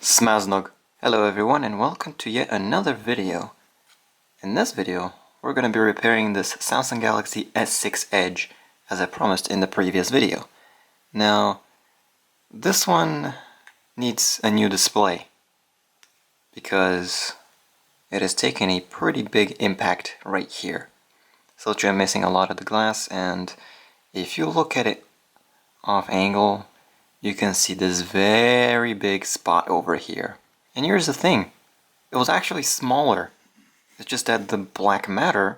Smaznog. Hello everyone and welcome to yet another video. In this video, we're going to be repairing this Samsung Galaxy S6 Edge as I promised in the previous video. Now, this one needs a new display because it has taken a pretty big impact right here. So you're missing a lot of the glass, and if you look at it off angle, you can see this very big spot over here. And here's the thing, it was actually smaller. It's just that the black matter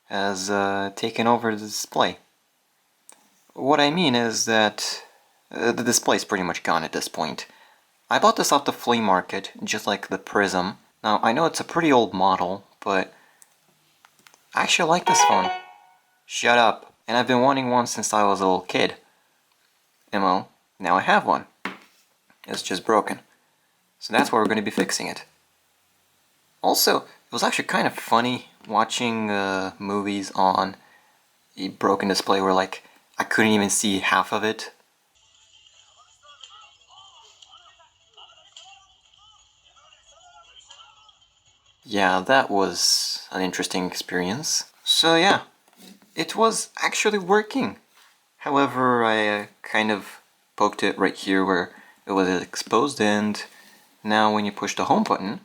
has taken over the display. What I mean is that the display is pretty much gone at this point. I bought this off the flea market, just like the Prism. Now, I know it's a pretty old model, but I actually like this phone. Shut up. And I've been wanting one since I was a little kid. And well, now I have one. It's just broken. So that's why we're going to be fixing it. Also, it was actually kind of funny watching movies on a broken display where like I couldn't even see half of it. Yeah, that was an interesting experience. So yeah, it was actually working. However, I kind of poked it right here where it was exposed, and now when you push the home button,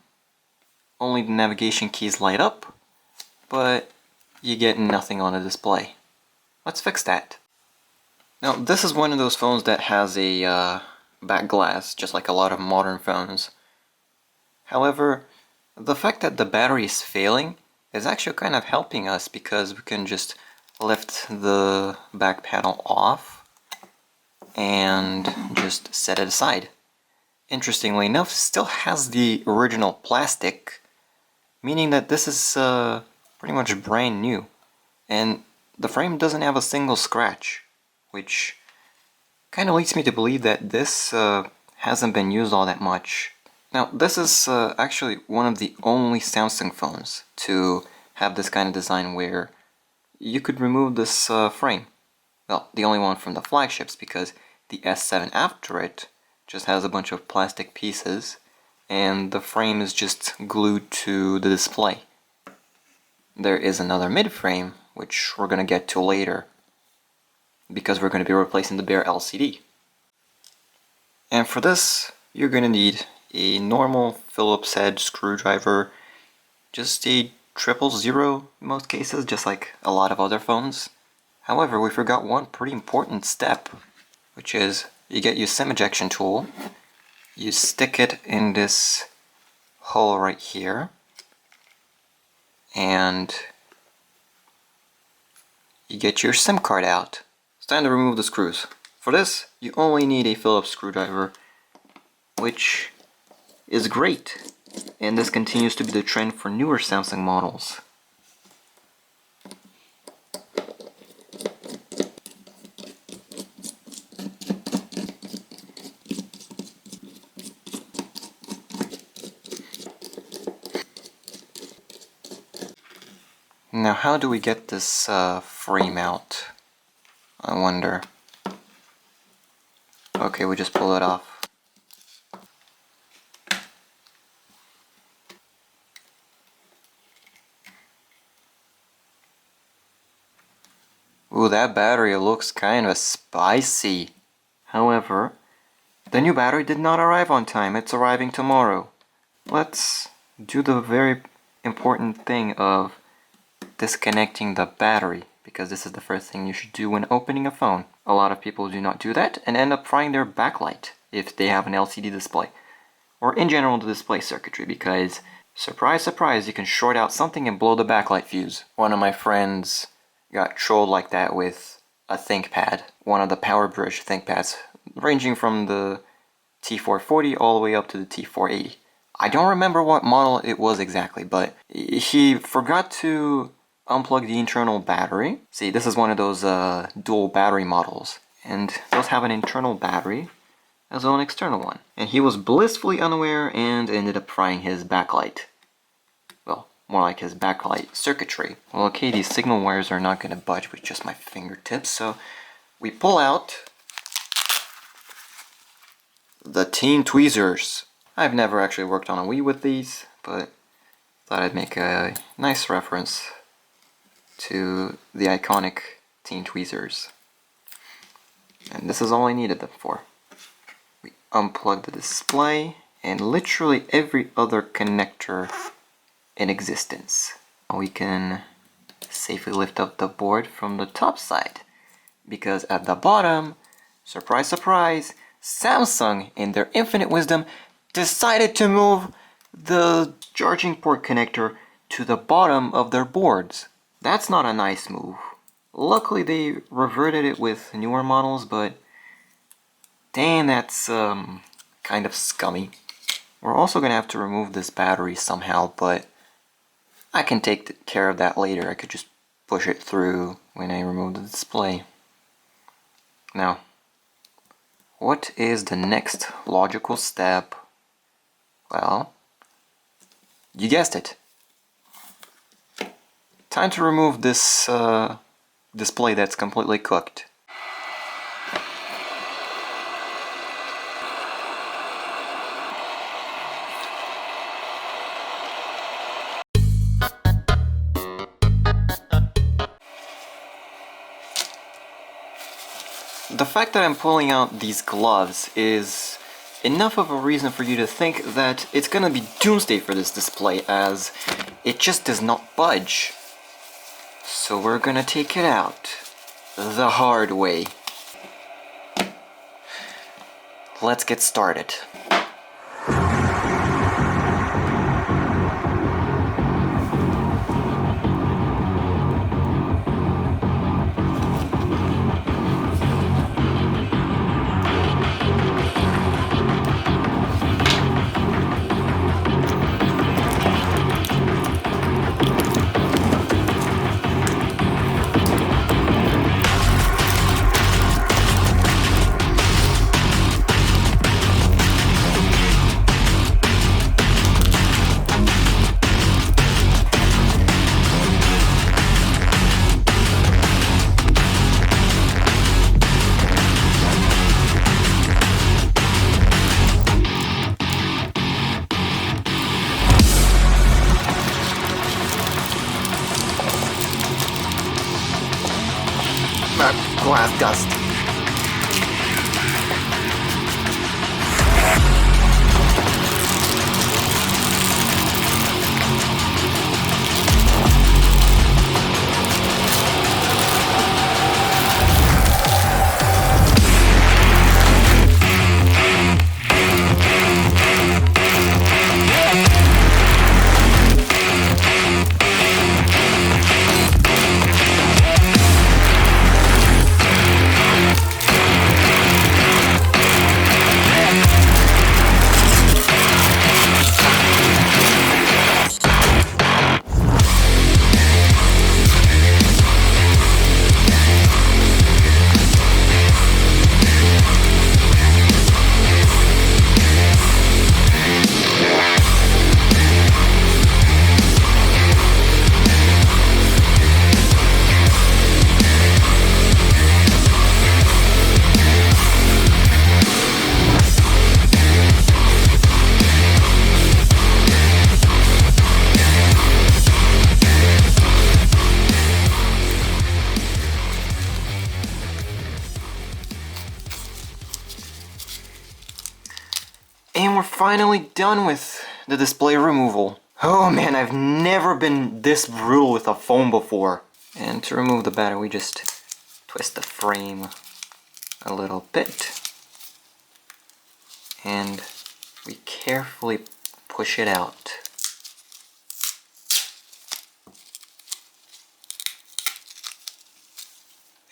only the navigation keys light up, but you get nothing on the display. Let's fix that. Now, this is one of those phones that has a back glass, just like a lot of modern phones. However, the fact that the battery is failing is actually kind of helping us because we can just lift the back panel off and just set it aside. Interestingly enough, still has the original plastic, meaning that this is pretty much brand new. And the frame doesn't have a single scratch, which kind of leads me to believe that this hasn't been used all that much. Now, this is actually one of the only Samsung phones to have this kind of design where you could remove this frame. Well, the only one from the flagships, because the S7 after it just has a bunch of plastic pieces and the frame is just glued to the display. There is another mid-frame, which we're going to get to later, because we're going to be replacing the bare LCD. And for this, you're going to need a normal Phillips head screwdriver, just a 000 in most cases, just like a lot of other phones. However, we forgot one pretty important step, which is you get your SIM ejection tool, you stick it in this hole right here, and you get your SIM card out. It's time to remove the screws. For this, you only need a Phillips screwdriver, which is great, and this continues to be the trend for newer Samsung models. Now, how do we get this frame out? I wonder. Okay, we just pull it off. Ooh, that battery looks kind of spicy. However, the new battery did not arrive on time. It's arriving tomorrow. Let's do the very important thing of disconnecting the battery, because this is the first thing you should do when opening a phone. A lot of people do not do that and end up frying their backlight if they have an LCD display, or in general the display circuitry, because surprise surprise, you can short out something and blow the backlight fuse. One of my friends got trolled like that with a ThinkPad, one of the PowerBridge ThinkPads, ranging from the T440 all the way up to the T480. I don't remember what model it was exactly, but he forgot to unplug the internal battery. See, this is one of those dual battery models, and those have an internal battery as well as an external one. And he was blissfully unaware and ended up frying his backlight. Well, more like his backlight circuitry. Well, okay, these signal wires are not going to budge with just my fingertips, so we pull out the teen tweezers. I've never actually worked on a Wii with these, but thought I'd make a nice reference to the iconic teen tweezers. And this is all I needed them for. We unplugged the display and literally every other connector in existence. We can safely lift up the board from the top side, because at the bottom, surprise surprise, Samsung in their infinite wisdom decided to move the charging port connector to the bottom of their boards. That's not a nice move. Luckily they reverted it with newer models, but dang, that's kind of scummy. We're also gonna have to remove this battery somehow, but I can take care of that later. I could just push it through when I remove the display. Now, what is the next logical step? Well, you guessed it. Time to remove this display that's completely cooked. The fact that I'm pulling out these gloves is enough of a reason for you to think that it's gonna be doomsday for this display, as it just does not budge. So we're gonna take it out the hard way. Let's get started. Glass dust. And we're finally done with the display removal. Oh man, I've never been this brutal with a phone before. And to remove the battery, we just twist the frame a little bit. And we carefully push it out.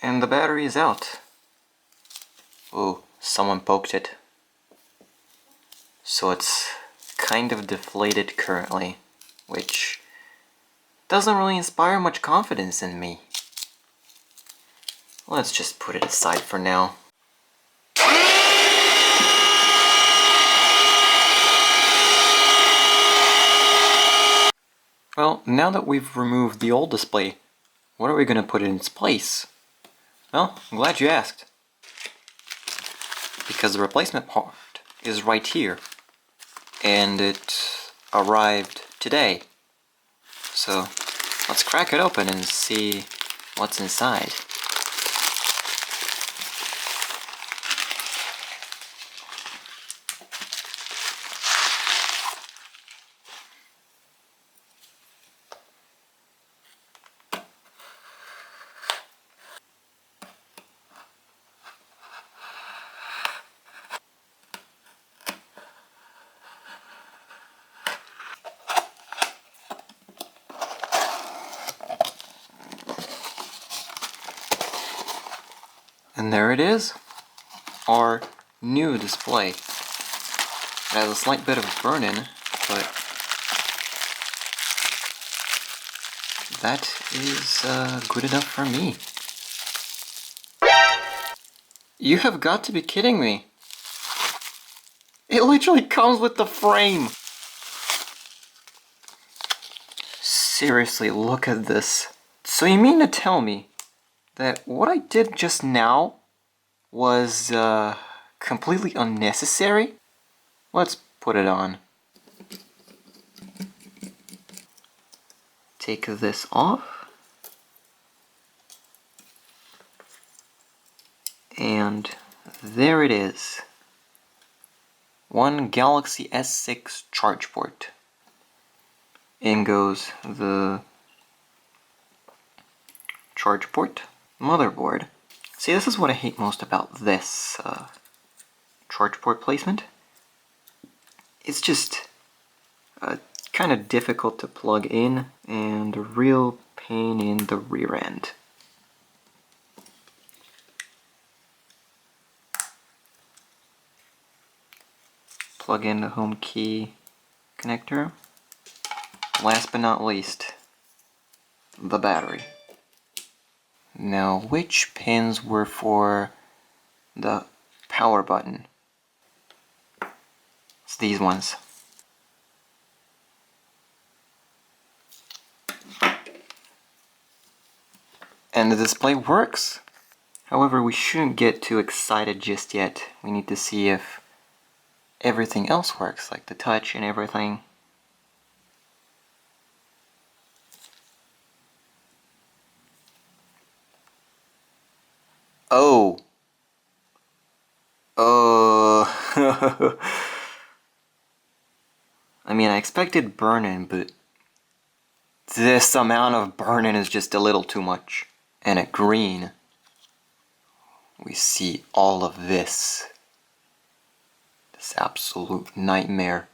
And the battery is out. Oh, someone poked it. So it's kind of deflated currently, which doesn't really inspire much confidence in me. Let's just put it aside for now. Well, now that we've removed the old display, what are we going to put in its place? Well, I'm glad you asked. Because the replacement part is right here. and it arrived today. So let's crack it open and see what's inside. And there it is, our new display. It has a slight bit of burn-in, but that is good enough for me. You have got to be kidding me. It literally comes with the frame. Seriously, look at this. So you mean to tell me that what I did just now was completely unnecessary? Let's put it on. Take this off. And there it is. One Galaxy S6 charge port. In goes the charge port, motherboard. See, this is what I hate most about this charge port placement. It's just kind of difficult to plug in and a real pain in the rear end. Plug in the home key connector. Last but not least, the battery. Now, which pins were for the power button? It's these ones. And the display works. However, we shouldn't get too excited just yet. We need to see if everything else works, like the touch and everything. Oh. Oh. I mean, I expected burn-in, but this amount of burn-in is just a little too much. And at green, we see all of this. This absolute nightmare.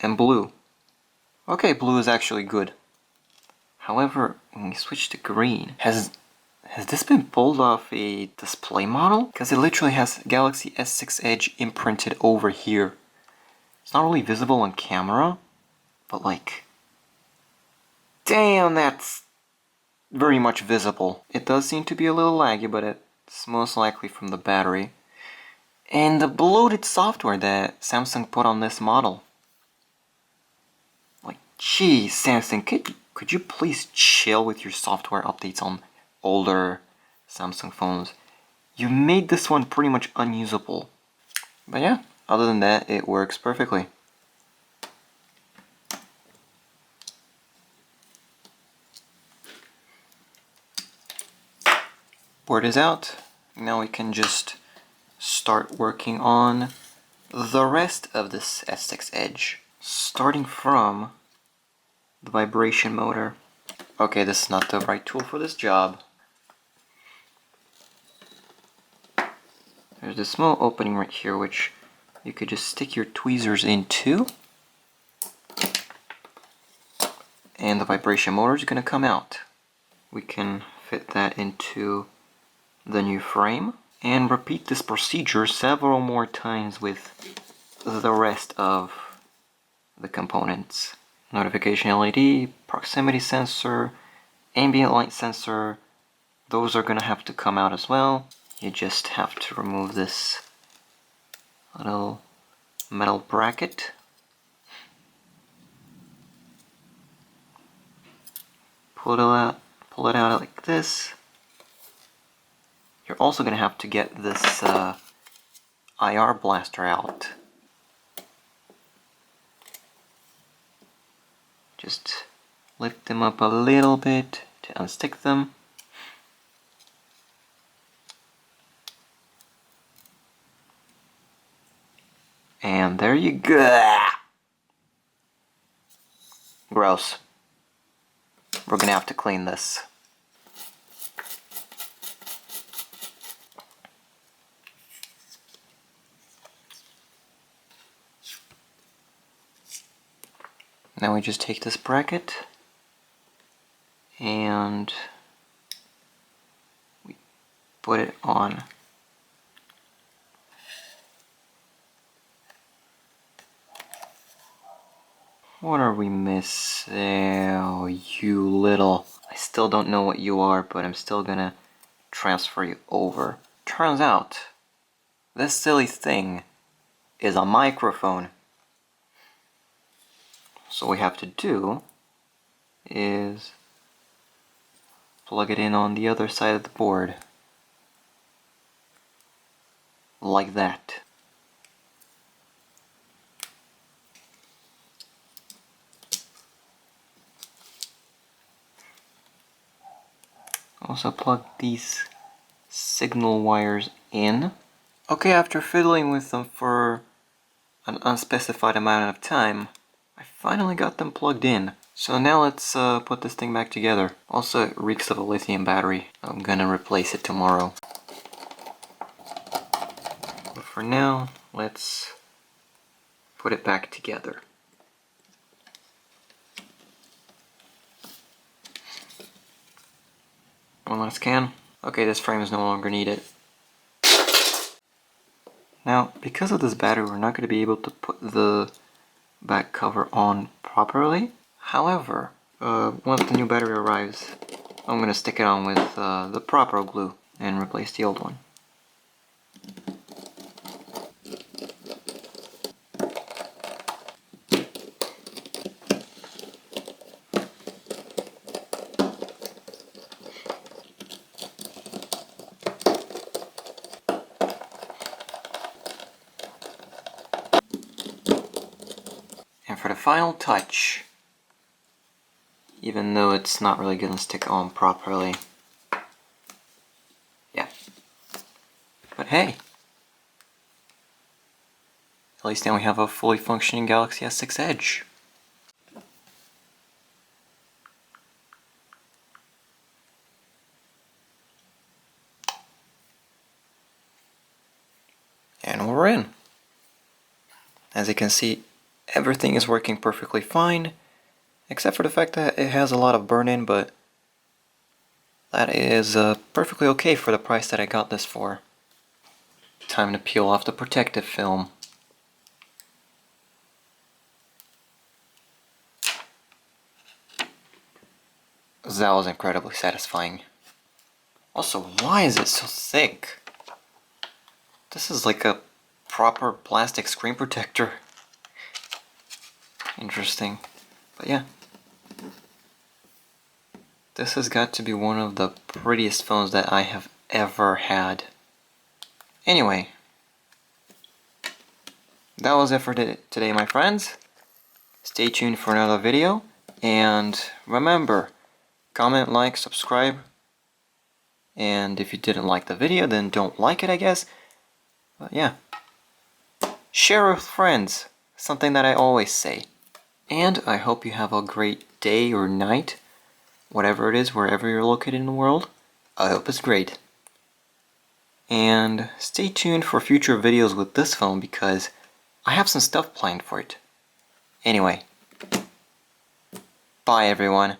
And blue. Okay, blue is actually good. However, when we switch to green, has this been pulled off a display model? Because it literally has Galaxy S6 Edge imprinted over here. It's not really visible on camera, but like, damn, that's very much visible. It does seem to be a little laggy, but it's most likely from the battery. And the bloated software that Samsung put on this model. Like, geez, Samsung, could you please chill with your software updates on older Samsung phones? You made this one pretty much unusable. But yeah, other than that, it works perfectly. Board is out. Now we can just start working on the rest of this S6 Edge. Starting from the vibration motor. Okay, this is not the right tool for this job. There's a small opening right here which you could just stick your tweezers into. And the vibration motor is going to come out. We can fit that into the new frame and repeat this procedure several more times with the rest of the components. Notification LED, proximity sensor, ambient light sensor, those are going to have to come out as well. You just have to remove this little metal bracket. Pull it out like this. You're also going to have to get this IR blaster out. Just lift them up a little bit to unstick them. And there you go. Gross. We're gonna have to clean this. Now we just take this bracket and we put it on. What are we missing? Oh, you little... I still don't know what you are, but I'm still gonna transfer you over. Turns out, this silly thing is a microphone. So what we have to do is plug it in on the other side of the board. Like that. Also plug these signal wires in. Okay, after fiddling with them for an unspecified amount of time, I finally got them plugged in. So now let's put this thing back together. Also, it reeks of a lithium battery. I'm gonna replace it tomorrow. But for now, let's put it back together. One last can. Okay, this frame is no longer needed. Now, because of this battery, we're not going to be able to put the back cover on properly. However, once the new battery arrives, I'm going to stick it on with the proper glue and replace the old one. And for the final touch, even though it's not really going to stick on properly, yeah. But hey, at least now we have a fully functioning Galaxy S6 Edge. And we're in. As you can see, everything is working perfectly fine, except for the fact that it has a lot of burn-in, but that is perfectly okay for the price that I got this for. Time to peel off the protective film. That was incredibly satisfying. Also, why is it so thick? This is like a proper plastic screen protector. Interesting. But yeah. This has got to be one of the prettiest phones that I have ever had. Anyway. That was it for today, my friends. Stay tuned for another video. And remember, comment, like, subscribe. And if you didn't like the video, then don't like it, I guess. But yeah. Share with friends. Something that I always say. And I hope you have a great day or night. Whatever it is, wherever you're located in the world. I hope it's great. And stay tuned for future videos with this phone because I have some stuff planned for it. Anyway. Bye everyone.